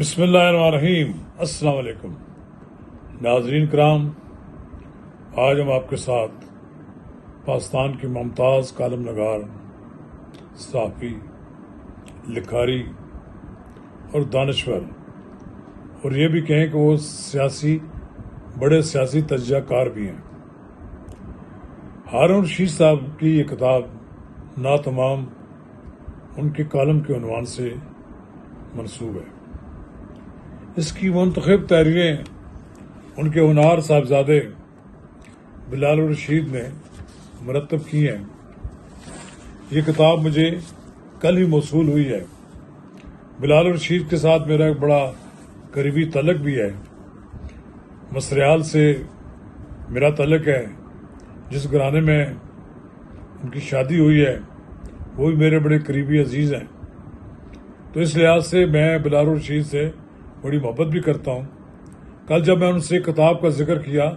بسم اللہ الرحمن الرحیم۔ السلام علیکم ناظرین کرام، آج ہم آپ کے ساتھ پاکستان کی ممتاز کالم نگار، صحافی، لکھاری اور دانشور، اور یہ بھی کہیں کہ وہ بڑے سیاسی تجزیہ کار بھی ہیں، ہارون رشید صاحب کی یہ کتاب ناتمام ان کے کالم کے عنوان سے منسوب ہے۔ اس کی منتخب تحریریں ان کے ہونہار صاحبزادے بلال الرشید نے مرتب کی ہیں۔ یہ کتاب مجھے کل ہی موصول ہوئی ہے۔ بلال الرشید کے ساتھ میرا ایک بڑا قریبی تعلق بھی ہے۔ مصریال سے میرا تعلق ہے، جس گھرانے میں ان کی شادی ہوئی ہے وہ بھی میرے بڑے قریبی عزیز ہیں، تو اس لحاظ سے میں بلال الرشید سے بڑی محبت بھی کرتا ہوں۔ کل جب میں ان سے کتاب کا ذکر کیا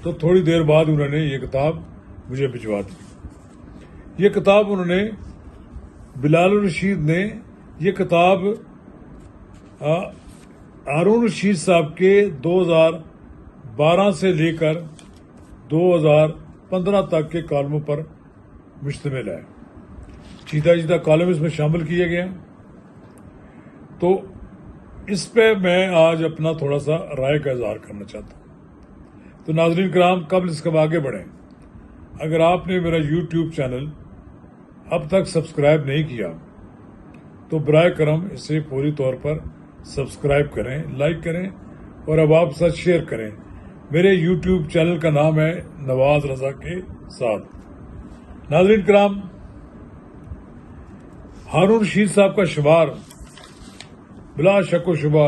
تو تھوڑی دیر بعد انہوں نے یہ کتاب مجھے بھجوا دی۔ یہ کتاب بلال الرشید نے یہ کتاب ہارون رشید صاحب کے 2012 سے لے کر 2015 تک کے کالموں پر مشتمل ہے۔ چیدہ کالم اس میں شامل کیے گئے ہیں، تو اس پہ میں آج اپنا تھوڑا سا رائے کا اظہار کرنا چاہتا ہوں۔ تو ناظرین کرام، قبل اس کے آگے بڑھیں، اگر آپ نے میرا یوٹیوب چینل اب تک سبسکرائب نہیں کیا تو برائے کرم اسے پوری طور پر سبسکرائب کریں، لائک کریں اور اب آپ ساتھ شیئر کریں۔ میرے یوٹیوب چینل کا نام ہے نواز رضا کے ساتھ۔ ناظرین کرام، ہارون رشید صاحب کا شمار بلا شک و شبہ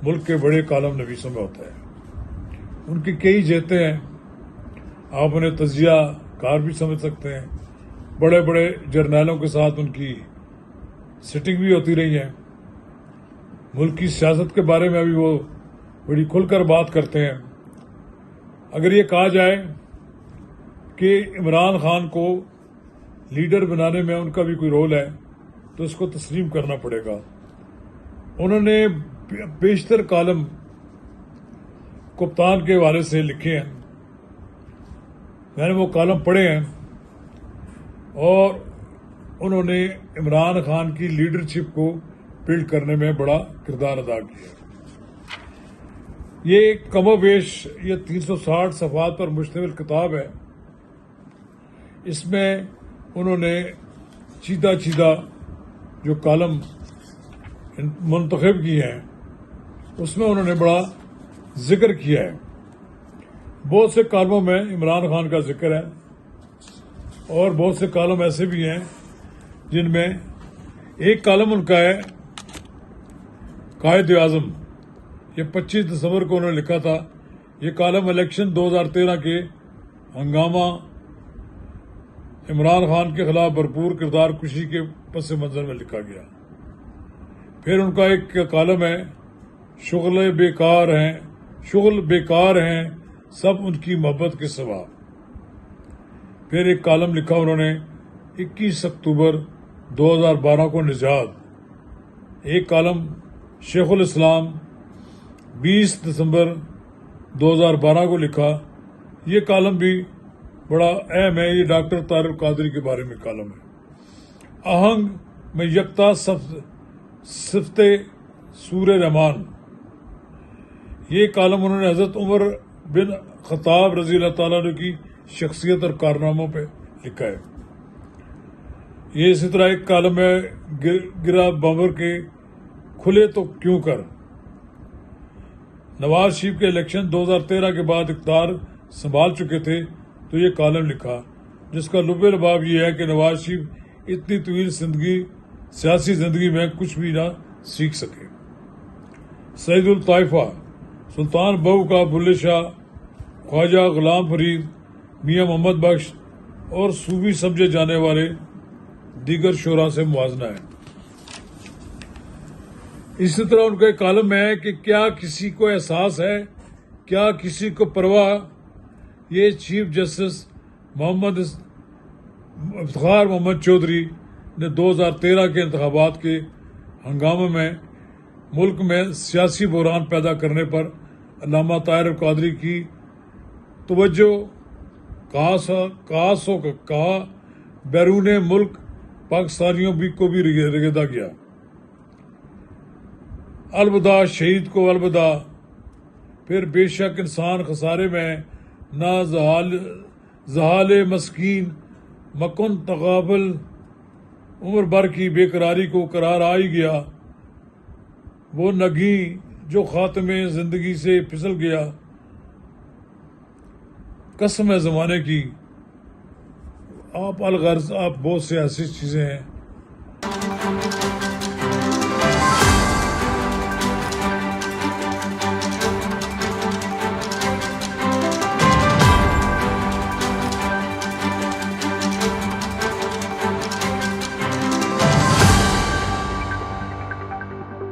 ملک کے بڑے کالم نویسوں میں ہوتا ہے۔ ان کی کئی جہتیں ہیں، آپ انہیں تجزیہ کار بھی سمجھ سکتے ہیں۔ بڑے بڑے جرنیلوں کے ساتھ ان کی سٹنگ بھی ہوتی رہی ہے۔ ملک کی سیاست کے بارے میں ابھی وہ بڑی کھل کر بات کرتے ہیں۔ اگر یہ کہا جائے کہ عمران خان کو لیڈر بنانے میں ان کا بھی کوئی رول ہے تو اس کو تسلیم کرنا پڑے گا۔ انہوں نے بیشتر کالم کپتان کے حوالے سے لکھے ہیں، میں نے وہ کالم پڑھے ہیں، اور انہوں نے عمران خان کی لیڈرشپ کو بلڈ کرنے میں بڑا کردار ادا کیا۔ یہ کم و بیش 360 صفحات پر مشتمل کتاب ہے۔ اس میں انہوں نے چیدہ جو کالم منتخب کی ہیں اس میں انہوں نے بڑا ذکر کیا ہے۔ بہت سے کالموں میں عمران خان کا ذکر ہے، اور بہت سے کالم ایسے بھی ہیں جن میں ایک کالم ان کا ہے قائد اعظم۔ یہ 25 دسمبر کو انہوں نے لکھا تھا۔ یہ کالم الیکشن 2013 کے ہنگامہ عمران خان کے خلاف بھرپور کردار کشی کے پس منظر میں لکھا گیا۔ پھر ان کا ایک کالم ہے شغل بیکار ہیں سب ان کی محبت کے سوا۔ پھر ایک کالم لکھا انہوں نے 21 اکتوبر 2012 کو نجات۔ ایک کالم شیخ الاسلام 20 دسمبر 2012 کو لکھا۔ یہ کالم بھی بڑا اہم ہے۔ یہ ڈاکٹر طاہر القادری کے بارے میں کالم ہے۔ آہنگ میں یکتا صفت سور رحمان۔ یہ کالم انہوں نے حضرت عمر بن خطاب رضی اللہ تعالیٰ عنہ کی شخصیت اور کارناموں پہ لکھا ہے۔ یہ اسی طرح ایک کالم ہے گرا بابر کے کھلے تو کیوں کر۔ نواز شریف کے الیکشن 2013 کے بعد اقتدار سنبھال چکے تھے تو یہ کالم لکھا، جس کا لب لباب یہ ہے کہ نواز شریف اتنی طویل سیاسی زندگی میں کچھ بھی نہ سیکھ سکے۔ سید الطائفہ، سلطان بہو کا بلے شاہ، خواجہ غلام فرید، میاں محمد بخش اور صوفی سمجھے جانے والے دیگر شعراء سے موازنہ ہے۔ اسی طرح ان کا ایک کالم ہے کہ کیا کسی کو احساس ہے، کیا کسی کو پرواہ۔ یہ چیف جسٹس افتخار محمد چودھری نے 2013 کے انتخابات کے ہنگامے میں ملک میں سیاسی بحران پیدا کرنے پر علامہ طاہر القادری کی توجہ کہا بیرون ملک پاکستانیوں کو بھی رگیدا گیا۔ الوداع شہید کو الوداع، پھر بے شک انسان خسارے میں نہ زحال مسکین مکن تقابل، عمر بھر کی بے قراری کو قرار آ ہی گیا، وہ نگیں جو خاتمے زندگی سے پھسل گیا، قسم ہے زمانے کی۔ آپ الغرض آپ بہت سے ایسی چیزیں ہیں